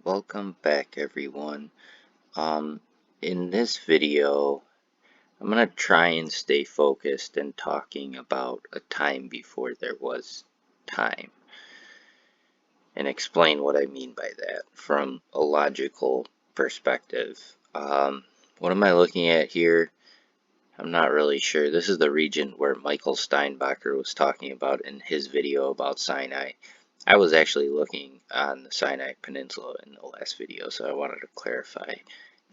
Welcome back, everyone. In this video, I'm going to try and stay focused and talking about a time before there was time and explain what I mean by that from a logical perspective. What am I looking at here? I'm not really sure. This is the region where Michael Steinbacher was talking about in his video about Sinai. I was actually looking on the Sinai Peninsula in the last video, so I wanted to clarify.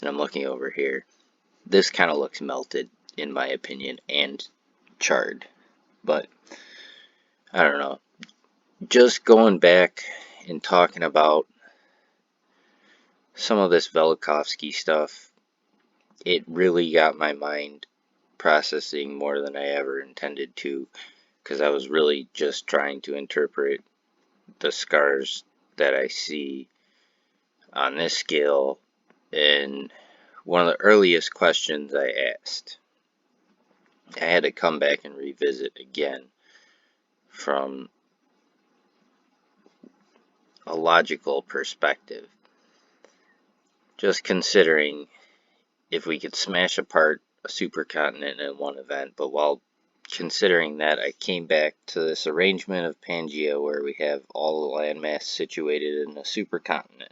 And I'm looking over here. This kind of looks melted, in my opinion, and charred. But, I don't know. Just going back and talking about some of this Velikovsky stuff, it really got my mind processing more than I ever intended to, because I was really just trying to interpret the scars that I see on this scale. And one of the earliest questions I asked, I had to come back and revisit again from a logical perspective, just considering if we could smash apart a supercontinent in one event. But while considering that, I came back to this arrangement of Pangaea where we have all the landmass situated in a supercontinent.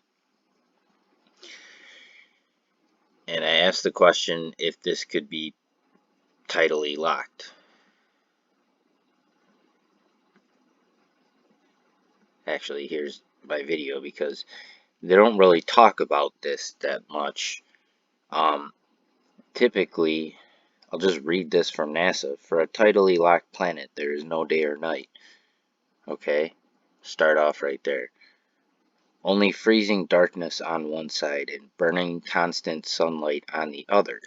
And I asked the question if this could be tidally locked. Actually, here's my video because they don't really talk about this that much. Typically, I'll just read this from NASA. For a tidally locked planet, there is no day or night. Okay, start off right there. Only freezing darkness on one side and burning constant sunlight on the other.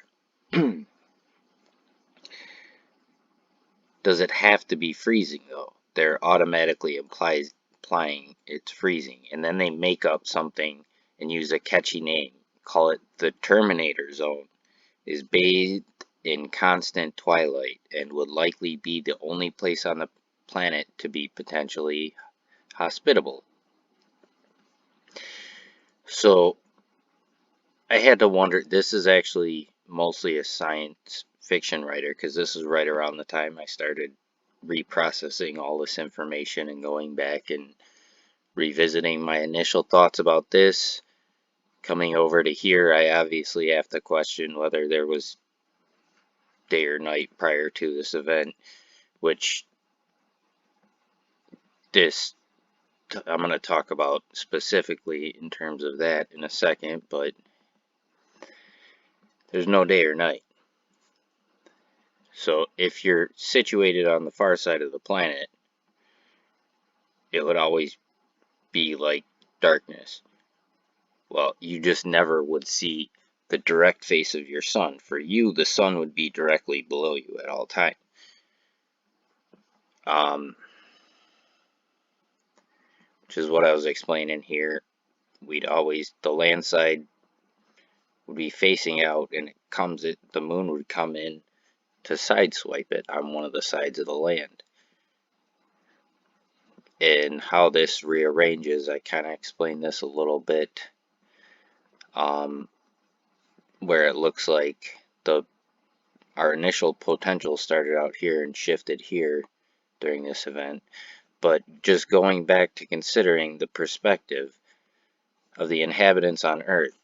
Does it have to be freezing, though? They're automatically implying it's freezing. And then they make up something and use a catchy name. Call it the Terminator Zone. Is bathed in constant twilight and would likely be the only place on the planet to be potentially hospitable. So I had to wonder, this is actually mostly a science fiction writer, because this is right around the time I started reprocessing all this information and going back and revisiting my initial thoughts about this. Coming over to here, I obviously have to question whether there was day or night prior to this event, which I'm going to talk about specifically in terms of that in a second, but there's no day or night. So if you're situated on the far side of the planet, it would always be like darkness. Well, you just never would see the direct face of your sun. For you, the sun would be directly below you at all times. Which is what I was explaining here. The land side would be facing out, and the moon would come in to sideswipe it on one of the sides of the land. And how this rearranges, I kind of explained this a little bit, where it looks like our initial potential started out here and shifted here during this event. But just going back to considering the perspective of the inhabitants on Earth.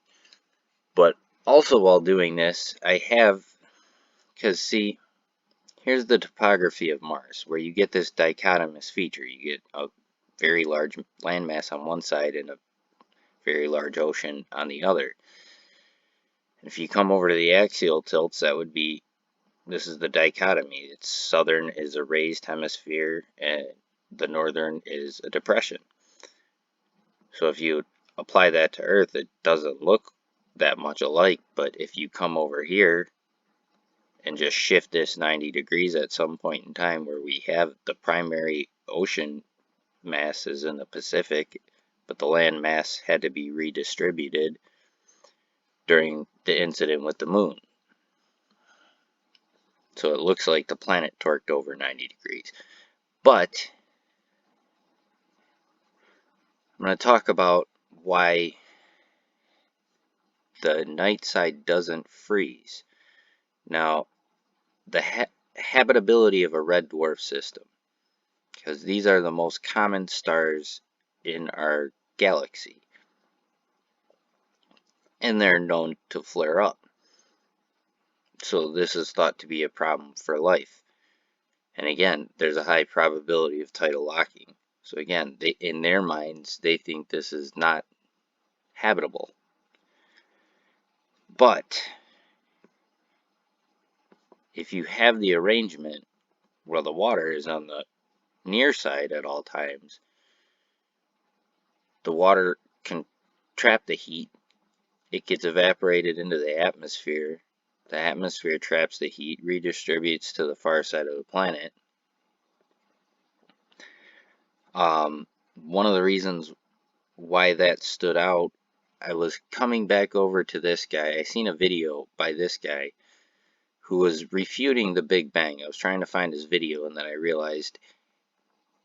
But also while doing this, because see, here's the topography of Mars, where you get this dichotomous feature. You get a very large landmass on one side and a very large ocean on the other. If you come over to the axial tilts, this is the dichotomy. It's southern is a raised hemisphere, and the northern is a depression. So if you apply that to Earth, it doesn't look that much alike, but if you come over here and just shift this 90 degrees at some point in time where we have the primary ocean mass is in the Pacific, but the land mass had to be redistributed during the incident with the moon. So it looks like the planet torqued over 90 degrees. But I'm going to talk about why the night side doesn't freeze. Now, the habitability of a red dwarf system, because these are the most common stars in our galaxy, and they're known to flare up. So this is thought to be a problem for life. And again, there's a high probability of tidal locking. So again, in their minds, they think this is not habitable. But if you have the arrangement where the water is on the near side at all times, the water can trap the heat. It gets evaporated into the atmosphere. The atmosphere traps the heat, redistributes to the far side of the planet. One of the reasons why that stood out, I was coming back over to this guy. I seen a video by this guy who was refuting the Big Bang. I was trying to find his video, and then I realized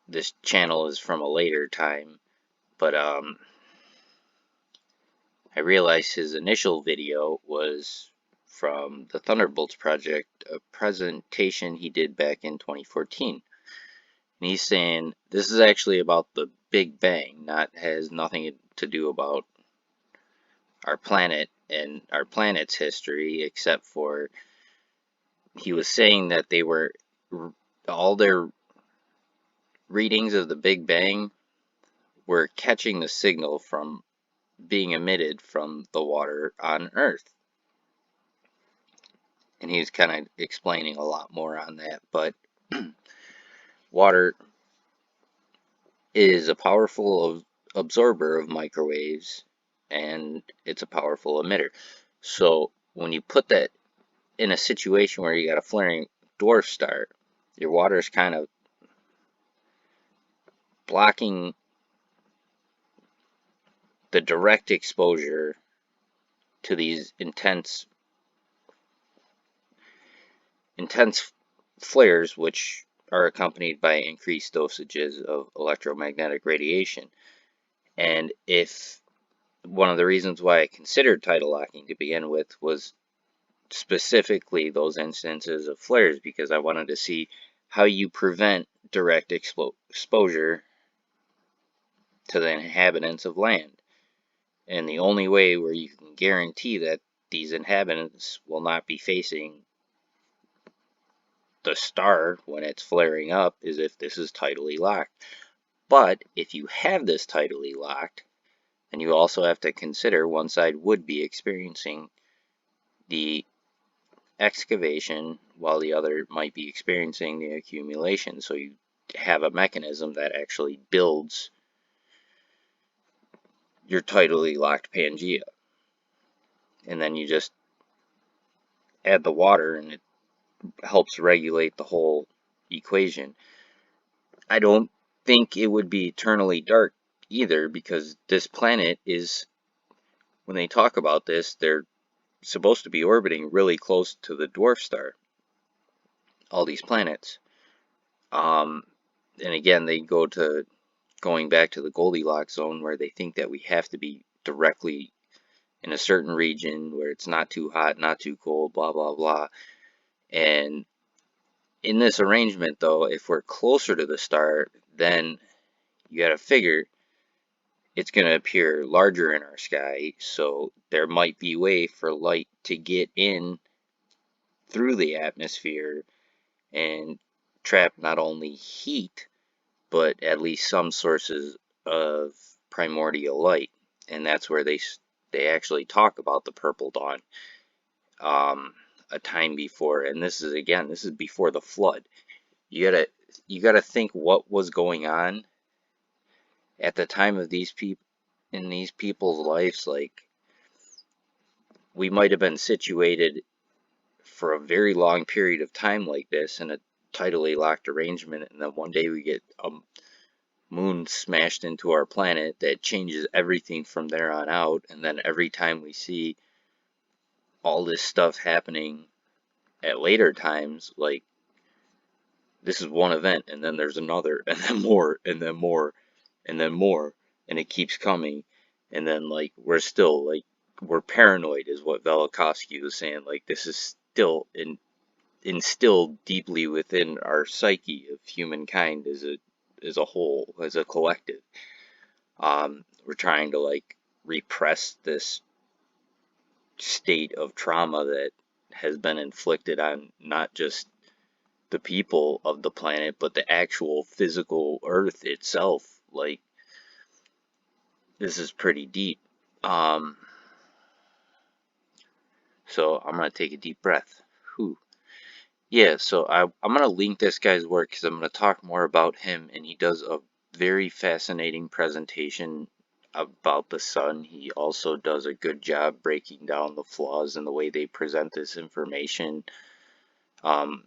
this channel is from a later time. But I realized his initial video was from the Thunderbolts Project, a presentation he did back in 2014. And he's saying this is actually about the Big Bang, has nothing to do about our planet and our planet's history, except for he was saying that they were all their readings of the Big Bang were catching the signal from being emitted from the water on Earth. And he's kind of explaining a lot more on that, but water is a powerful absorber of microwaves, and it's a powerful emitter. So when you put that in a situation where you got a flaring dwarf star, your water is kind of blocking the direct exposure to these intense flares, which are accompanied by increased dosages of electromagnetic radiation. And if one of the reasons why I considered tidal locking to begin with was specifically those instances of flares, because I wanted to see how you prevent direct exposure to the inhabitants of land. And the only way where you can guarantee that these inhabitants will not be facing the star when it's flaring up is if this is tidally locked. But if you have this tidally locked, then you also have to consider one side would be experiencing the excavation while the other might be experiencing the accumulation. So you have a mechanism that actually builds your tidally locked Pangaea. And then you just add the water and it helps regulate the whole equation. I don't think it would be eternally dark either, because this planet is, when they talk about this, they're supposed to be orbiting really close to the dwarf star, all these planets. And again, they going back to the Goldilocks zone, where they think that we have to be directly in a certain region where it's not too hot, not too cold, blah, blah, blah. And in this arrangement, though, if we're closer to the star, then you got to figure it's going to appear larger in our sky, so there might be a way for light to get in through the atmosphere and trap not only heat, but at least some sources of primordial light. And that's where they actually talk about the purple dawn, a time before. And this is before the flood. You gotta think what was going on at the time of these people, in these people's lives. Like, we might have been situated for a very long period of time like this in a tidally locked arrangement, and then one day we get a moon smashed into our planet that changes everything from there on out. And then every time we see all this stuff happening at later times, like, this is one event, and then there's another, and then more, and then more, and then more, and it keeps coming. And then, like, we're still, like, we're paranoid, is what Velikovsky was saying. Like, this is still instilled deeply within our psyche of humankind as a whole, as a collective. We're trying to like repress this state of trauma that has been inflicted on not just the people of the planet, but the actual physical Earth itself. Like, this is pretty deep. Um, so I'm gonna take a deep breath. Whew. Yeah, so I'm gonna link this guy's work because I'm gonna talk more about him, and he does a very fascinating presentation about the sun. He also does a good job breaking down the flaws in the way they present this information. Um,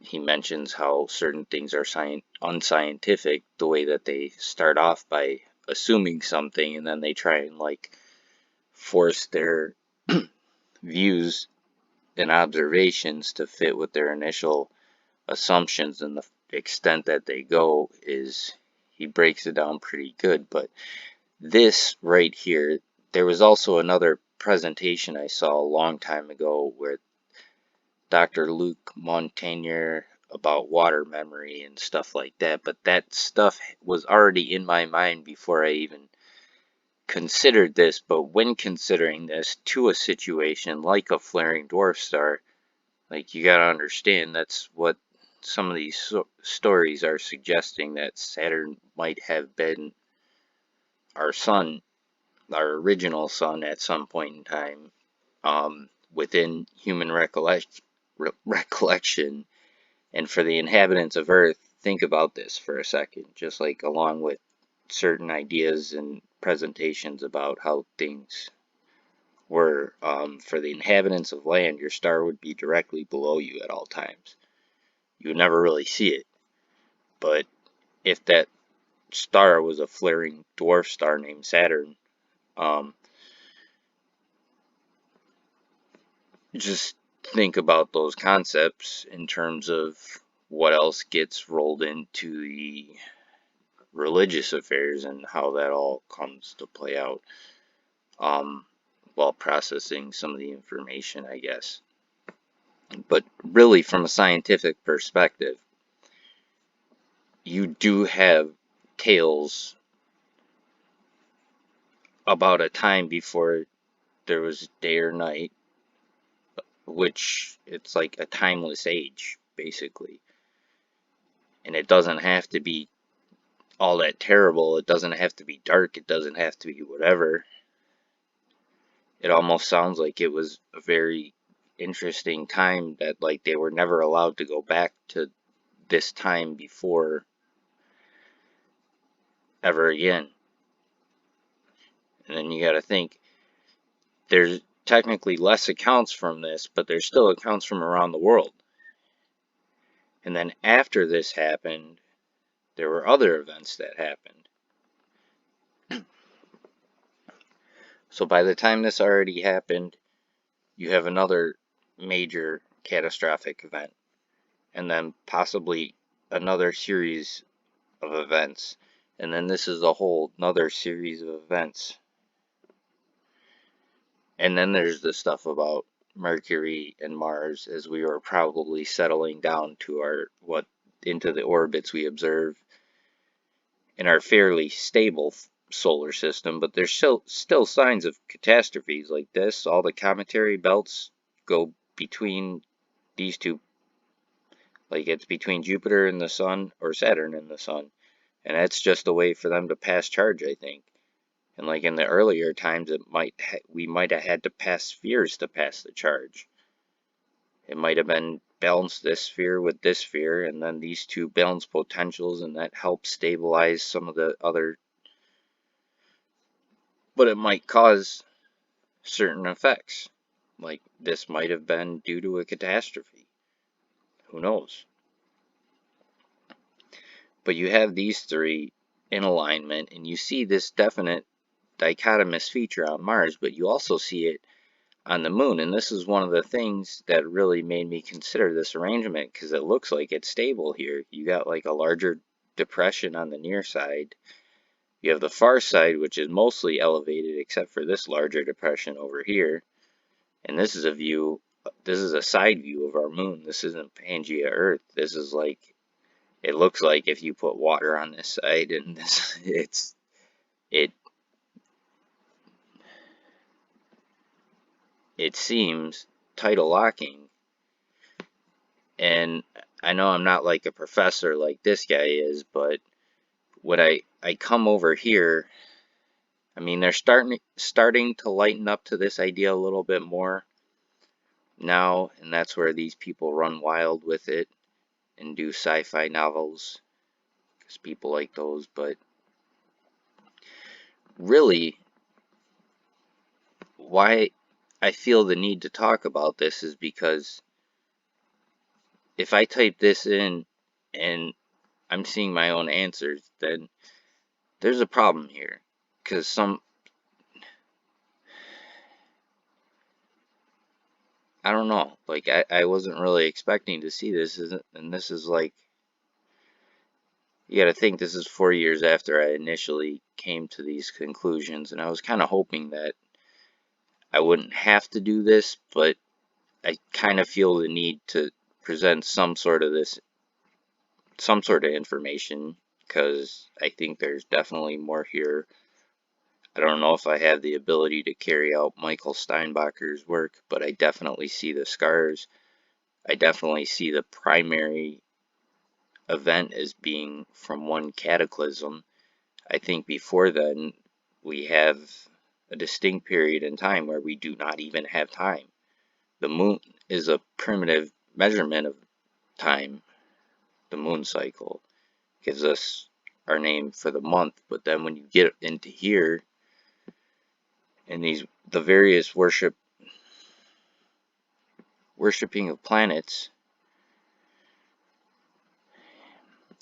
he mentions how certain things are unscientific, the way that they start off by assuming something and then they try and like force their views and observations to fit with their initial assumptions, and the extent that they go is he breaks it down pretty good. But this right here, there was also another presentation I saw a long time ago where Dr. Luc Montagnier about water memory and stuff like that, but that stuff was already in my mind before I even considered this. But when considering this to a situation like a flaring dwarf star, like, you gotta understand that's what some of these stories are suggesting, that Saturn might have been our sun, our original sun at some point in time, within human recollection. And for the inhabitants of Earth, think about this for a second, just like along with certain ideas and presentations about how things were, for the inhabitants of land, your star would be directly below you at all times. You would never really see it. But if that star was a flaring dwarf star named Saturn, um, just think about those concepts in terms of what else gets rolled into the religious affairs and how that all comes to play out, um, while processing some of the information, I guess. But really, from a scientific perspective, you do have tales about a time before there was day or night, which it's like a timeless age, basically. And it doesn't have to be all that terrible. It doesn't have to be dark. It doesn't have to be whatever. It almost sounds like it was a very interesting time that, like, they were never allowed to go back to this time before ever again. And then you got to think, there's technically less accounts from this, but there's still accounts from around the world. And then after this happened, there were other events that happened. So by the time this already happened, you have another major catastrophic event, and then possibly another series of events, and then this is a whole another series of events. And then there's the stuff about Mercury and Mars, as we were probably settling down to our into the orbits we observe in our fairly stable solar system. But there's still signs of catastrophes like this. All the cometary belts go between these two, like it's between Jupiter and the Sun, or Saturn and the Sun, and that's just a way for them to pass charge, I think. And like in the earlier times, we might have had to pass spheres to pass the charge. It might have been balance this sphere with this sphere, and then these two balance potentials, and that helps stabilize some of the other. But it might cause certain effects. Like, this might have been due to a catastrophe. Who knows? But you have these three in alignment, and you see this definite dichotomous feature on Mars, but you also see it on the moon. And this is one of the things that really made me consider this arrangement, because it looks like it's stable here. You got like a larger depression on the near side, You have the far side, which is mostly elevated except for this larger depression over here. And this is a view, this is a side view of our moon. This isn't Pangaea Earth. This is like, it looks like if you put water on this side, and this, it it seems tidal locking. And I know I'm not like a professor like this guy is, but when I come over here, I mean, they're starting to lighten up to this idea a little bit more now, and that's where these people run wild with it and do sci-fi novels, because people like those. But really, why I feel the need to talk about this is because if I type this in and I'm seeing my own answers, then there's a problem here. Because I don't know, like I wasn't really expecting to see this, and this is like, you gotta think this is 4 years after I initially came to these conclusions, and I was kind of hoping that I wouldn't have to do this, but I kind of feel the need to present some sort of information, because I think there's definitely more here. I don't know if I have the ability to carry out Michael Steinbacher's work, but I definitely see the scars. I definitely see the primary event as being from one cataclysm. I think before then, we have a distinct period in time where we do not even have time. The moon is a primitive measurement of time. The moon cycle gives us our name for the month, but then when you get into here, and the various worshipping of planets,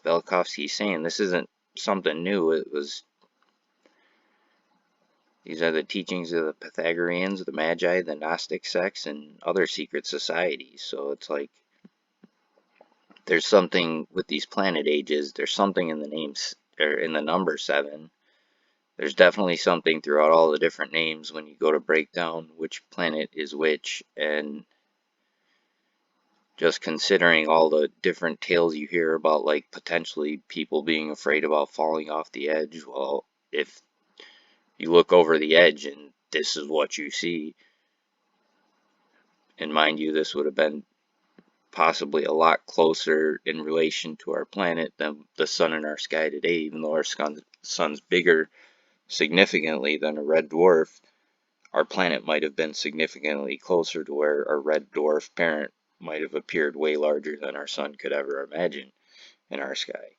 Velikovsky's saying this isn't something new. These are the teachings of the Pythagoreans, the Magi, the Gnostic sects, and other secret societies. So it's like there's something with these planet ages. There's something in the names, or in the number 7. There's definitely something throughout all the different names when you go to break down which planet is which, and just considering all the different tales you hear about, like potentially people being afraid about falling off the edge. Well, if you look over the edge and this is what you see, and mind you, this would have been possibly a lot closer in relation to our planet than the sun in our sky today, even though our sun's bigger significantly than a red dwarf. Our planet might have been significantly closer to where our red dwarf parent might have appeared way larger than our sun could ever imagine in our sky.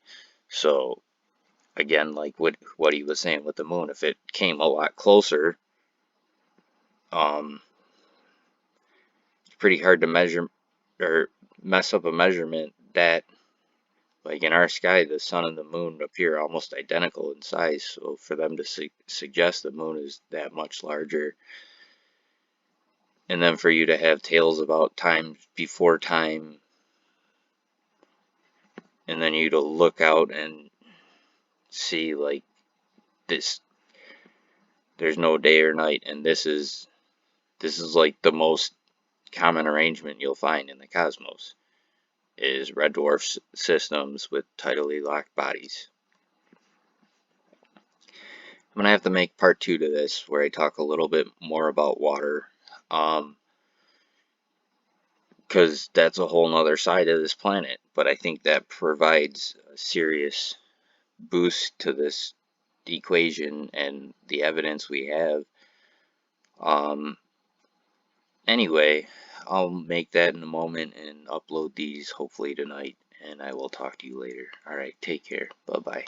So again, like what he was saying with the moon, if it came a lot closer, it's pretty hard to measure or mess up a measurement that, like in our sky, the sun and the moon appear almost identical in size. So for them to suggest the moon is that much larger, and then for you to have tales about time before time, and then you to look out and see like this, there's no day or night, and this is like the most common arrangement you'll find in the cosmos, is red dwarf systems with tidally locked bodies. I'm gonna have to make part 2 to this, where I talk a little bit more about water, because that's a whole nother side of this planet. But I think that provides a serious boost to this equation and the evidence we have. Anyway, I'll make that in a moment and upload these hopefully tonight, and I will talk to you later. Alright, take care. Bye bye.